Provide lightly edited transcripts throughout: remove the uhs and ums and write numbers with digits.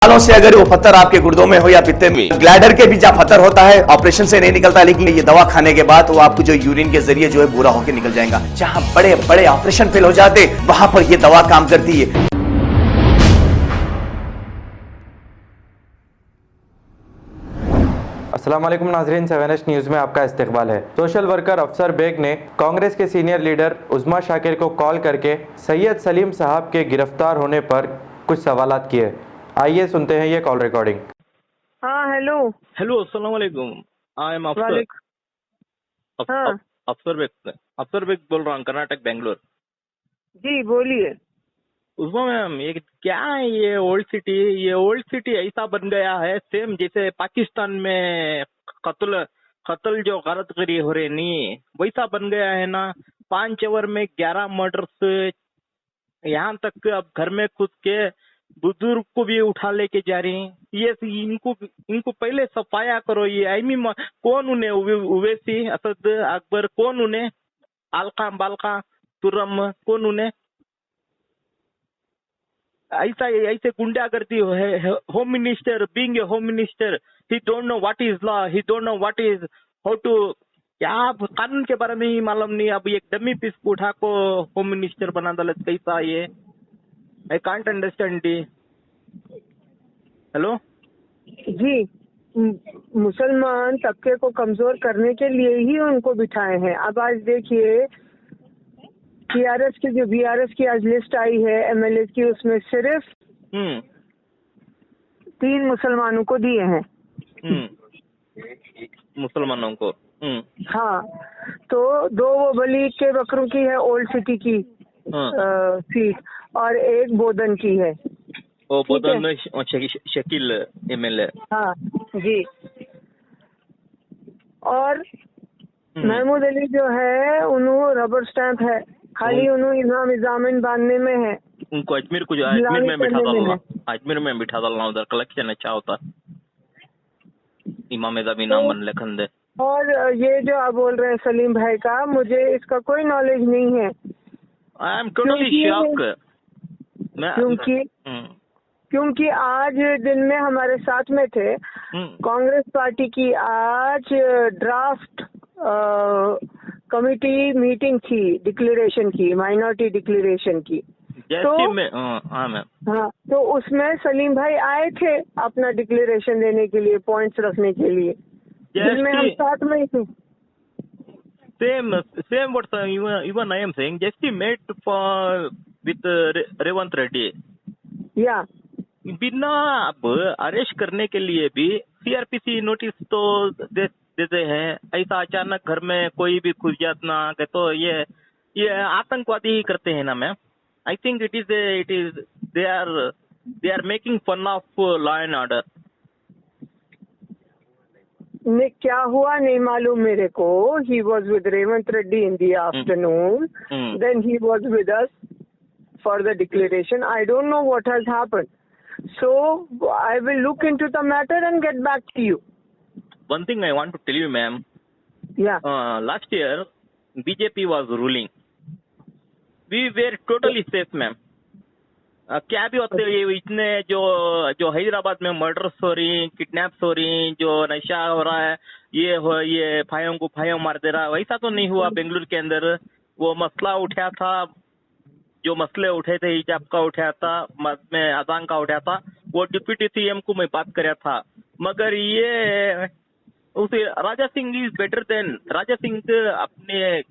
सालों से अगर वो पत्थर आपके गुर्दों में हो या पित्ते में, ग्लैडर के भी जब पत्थर होता है ऑपरेशन से नहीं निकलता, लेकिन ये दवा खाने के बाद वो आपको जो यूरिन के जरिए जो है पूरा होकर निकल जाएगा। जहां बड़े बड़े ऑपरेशन फेल हो जाते वहां पर ये दवा काम करती है। अस्सलाम वालेकुम नाज़रीन, 7H न्यूज़ में आपका इस्तकबाल है। सोशल वर्कर अफसर बेग ने कांग्रेस के सीनियर लीडर उज़्मा शाकिर को कॉल करके सैयद सलीम साहब के गिरफ्तार होने पर कुछ सवालात किए। आइए सुनते हैं ये कॉल रिकॉर्डिंग। हाँ हेलो अस्सलाम वालेकुम। आई एम हाँ अफसर बेग बोल रहा हूँ, कर्नाटक बेंगलोर। जी बोलिए। उसमें मैम ये क्या है, ये ओल्ड सिटी ऐसा बन गया है सेम जैसे पाकिस्तान में कत्ल कत्ल जो गलतगरी हो रही नहीं वैसा बन गया है ना। 5 ओवर में 11 मर्डर्स, यहाँ तक कि अब घर में खुद के बुजुर्ग को भी उठा लेके जा रही हैं। ये इनको पहले सफाया करो। ये कौन उन्हें उवैसी असद अकबर, कौन उन्हें अलका बालका तुर्रम, कौन उन्हें ऐसे गुंडागर्दी है। Home minister, being a home minister, he don't know what is law, he don't know what is how to, क्या कानून के बारे में ही मालूम नहीं। अब एक डमी पीस को उठा को होम मिनिस्टर बना डाला, कैसा ये, I can't understand the. Hello ji, मुसलमान तबके को कमजोर करने के लिए ही उनको बिठाए हैं। अब आज देखिए टीआरएस की जो बीआरएस की आज लिस्ट आई है एमएलए की, उसमें सिर्फ 3 मुसलमानों को दिए हैं। मुसलमानों को। हाँ, तो 2 वो बली के बकरों की है, ओल्ड सिटी की सीट, और 1 बोधन की है। ओ बोधन शकील एमएलए। हाँ जी। और महमूद अली जो है उन्होंने रबर स्टैंप है, खाली उन्होंने इमाम इजामिन बांधने में है। उनको अजमेर में बिठा डालना उधर कलेक्शन अच्छा होता। इमाम इजामी नाम बन लखन दे। और ये जो आप बोल रहे हैं सलीम भाई का, मुझे इसका कोई नॉलेज नहीं है। I am totally shocked. क्योंकि आज दिन में हमारे साथ में थे कांग्रेस पार्टी की, आज ड्राफ्ट कमिटी मीटिंग थी डिक्लेरेशन की, माइनॉरिटी डिक्लेरेशन की। तो हाँ, तो उसमें सलीम भाई आए थे अपना डिक्लेरेशन देने के लिए, पॉइंट्स रखने के लिए, जिनमें हम साथ में ही थे। Same what even I am saying. Just he met with Revant Reddy. या बिना अब अरेस्ट करने के लिए भी सीआरपीसी नोटिस तो देते हैं। ऐसा अचानक घर में कोई भी घुस जाना के तो ये आतंकवादी ही करते हैं ना ma'am. I think it is they are making fun of law and order. क्या हुआ नहीं मालूम मेरे को। He was with Revanth Reddy in the afternoon, then he was with us for the declaration. I don't know what has happened, so I will look into the matter and get back to you. One thing I want to tell you, ma'am. Yeah. Last year, BJP was ruling. We were totally safe, ma'am. क्या भी होते ये इतने जो हैदराबाद में murders हो रही, kidnaps हो रही, जो नशा हो रहा है, ये भाइयों को भाइयों मार दे रहा, वैसा तो नहीं हुआ बेंगलुरु के अंदर। वो मसला उठा था, जो मसले उठे थे, हिजाब का उठाया था, में अजान का उठाया था, वो डिप्यूटी सीएम को मैं बात कराया था। मगर ये उसे Raja Singh is better than Raja Singh अपने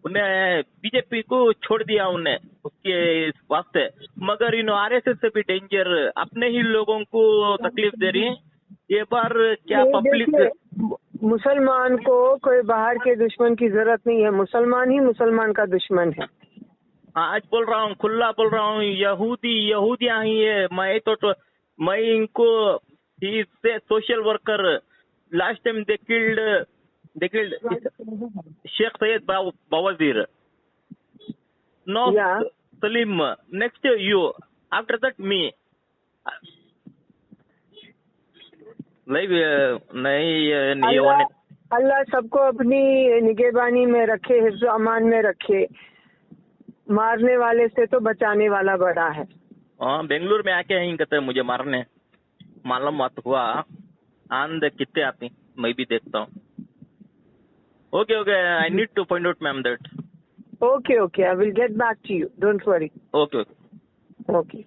उन्हें बीजेपी को छोड़ दिया उन्हें उसके वास्ते। मगर आरएसएस से भी डेंजर, अपने ही लोगों को तकलीफ दे रही है। ये बार क्या पब्लिक, मुसलमान को कोई बाहर के दुश्मन की जरूरत नहीं है, मुसलमान ही मुसलमान का दुश्मन है। आज बोल रहा हूँ, खुला बोल रहा हूँ, यहूदियाँ ही है। मैं इनको social worker, last time they killed Sheikh Syed Bawazir, no Salim, next you, after that me. नहीं अल्लाह सबको अपनी निगहबानी में रखे, हिफ्ज़ अमान में रखे। मारने वाले से तो बचाने वाला बड़ा है। बेंगलुरु में आके यहीं कहते हैं मुझे मारने। मालूम मत हुआ आंद कितने आती मैं भी देखता हूँ. Okay okay I need to find out ma'am that. Okay, okay. I will get back to you. Don't worry. Okay okay. Okay.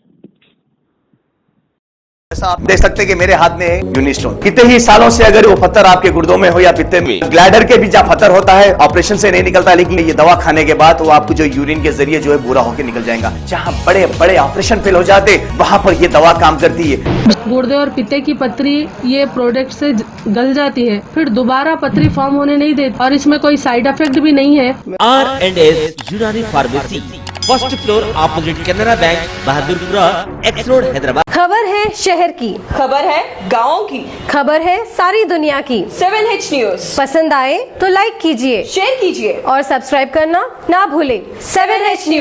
ऐसा आप देख सकते हैं कि मेरे हाथ में है यूनिस्टोन. कितने ही सालों से अगर वो पत्थर आपके गुर्दों में हो या पित्ते में, ग्लैडर के भी जहाँ पत्थर होता है ऑपरेशन से नहीं निकलता, लेकिन ये दवा खाने के बाद वो आपको जो यूरिन के जरिए जो है पूरा होकर निकल जाएगा. जहाँ बड़े बड़े ऑपरेशन फेल हो जाते वहां पर ये दवा काम करती है. गुर्दे और पित्ते की पथरी ये प्रोडक्ट से गल जाती है, फिर दोबारा पथरी फॉर्म होने नहीं देती और इसमें कोई साइड इफेक्ट भी नहीं है. R&S यूनानी pharmacy, first floor opposite Canara bank, Bahadurpura, x road, Hyderabad. खबर है शहर की, खबर है गाँव की, खबर है सारी दुनिया की. 7H न्यूज पसंद आए तो लाइक कीजिए, शेयर कीजिए और सब्सक्राइब करना ना भूलें. 7H news.